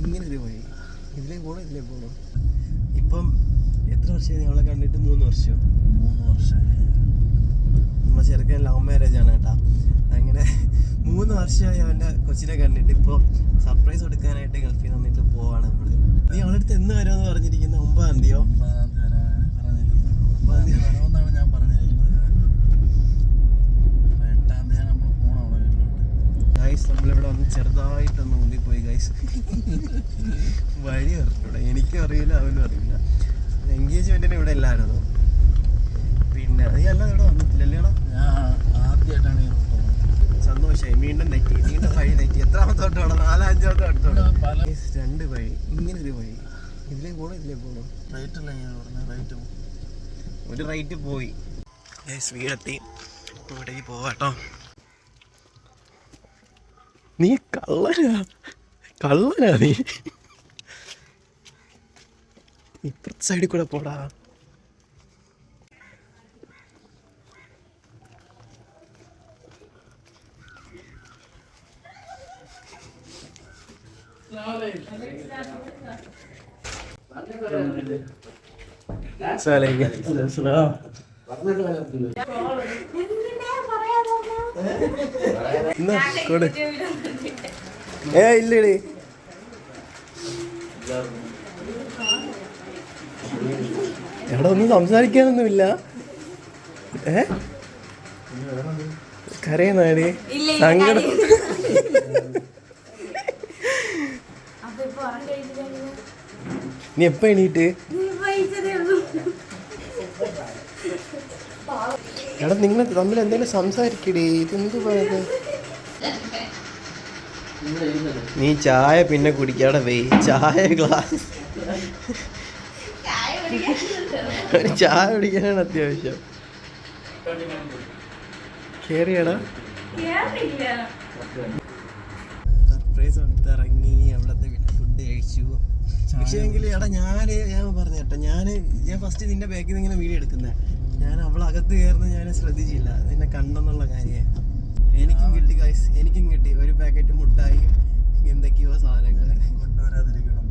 ഇങ്ങനെ ഒരു വഴി, ഇതിലേ പോണോ. ഇപ്പം എത്ര വർഷമായി ഞങ്ങളെ കണ്ടിട്ട്? 3 വർഷം. നമ്മളെ ചെറുക്കൻ ലവ് മാരേജ് ആണ് കേട്ടാ. അങ്ങനെ 3 വർഷമായി അവൻ്റെ കൊച്ചിനെ കണ്ടിട്ട്. ഇപ്പോൾ സർപ്രൈസ് കൊടുക്കാനായിട്ട് ഗൾഫിൽ നിന്നിട്ട് പോവാണ് നമ്മള്. നീ അവളുടെ അടുത്ത് എന്ന് വരുമെന്ന് പറഞ്ഞിരിക്കുന്ന? 9-ാം തീയതിയോ? 9-ാം തീയതി വരുമെന്നാണ് ഞാൻ പറഞ്ഞിരിക്കുന്നത്. 8-ാം തീയതി നമ്മൾ പോകണം അവിടെ വീട്ടിലോട്ട്. ഗൈസ് നമ്മളിവിടെ വന്ന് ചെറുതായിട്ടൊന്ന് മുന്നിപ്പോയി ഗൈസ്. വഴി അറിഞ്ഞൂടെ, എനിക്കും അറിയില്ല അവനും അറിയില്ല. എൻഗേജ്മെന്റിന് ഇവിടെ ഇല്ലായിരുന്നു. പിന്നെ നീ അല്ല ഇവിടെ വന്നിട്ടില്ലല്ലേടാ? ഞാൻ ആദ്യമായിട്ടാണ് ഈ റൂട്ട് പോകുന്നത്. സന്തോഷമായി. വീണ്ടും വഴി തെറ്റി. എത്രാമത്തോട്ട് വേണം? 4-5-ാമത്തെ അടുത്തോട്ട്. 2 വഴി, ഇങ്ങനെ ഒരു വഴി. ഇതിലേ പോണോ? റൈറ്റ് അല്ല ഞാൻ പറഞ്ഞത്. റൈറ്റ് ഒരു റൈറ്റ് പോയി. വീടെത്തി. ഇവിടേക്ക് പോവാട്ടോ. നീ കള്ളനാ നീ. ഇപ്പുറത്തെ സൈഡിൽ കൂടെ പോടാ. ഇല്ലടി എടാ ഒന്നും സംസാരിക്കാനൊന്നുമില്ല. കരയുന്നാടി സങ്കടം. നീ എപ്പ എണീറ്റ്? എടാ നിങ്ങൾ തമ്മിൽ എന്തെങ്കിലും സംസാരിക്കടേ. ഇതെന്ത് പറയുന്നത്? നീ ചായ പിന്നെ കുടിക്കാടെ വെയ്. ചായ ഗ്ലാസ് ഒരു ചായ കുടിക്കാനാണ് അത്യാവശ്യം. കേറിയടാ. സർപ്രൈസ് എടുത്തിറങ്ങി. അവിടത്തെ ഫുഡ് കഴിച്ചു. പക്ഷേ എങ്കിൽ എടാ ഞാൻ പറഞ്ഞു കേട്ടോ, ഞാൻ ഫസ്റ്റ് നിന്റെ ബാക്കിൽ നിന്ന് ഇങ്ങനെ വീഡിയോ എടുക്കുന്നത്. ഞാൻ അവളകത്ത് കയറുന്നത് ഞാൻ ശ്രദ്ധിച്ചില്ല. നിന്നെ കണ്ടെന്നുള്ള കാര്യം എനിക്കും കിട്ടി ഗൈസ്. എനിക്കും കിട്ടി ഒരു പാക്കറ്റ് മുട്ടായി എന്തൊക്കെയോ സാധനങ്ങൾ. കൊണ്ടുവരാതിരിക്കണം.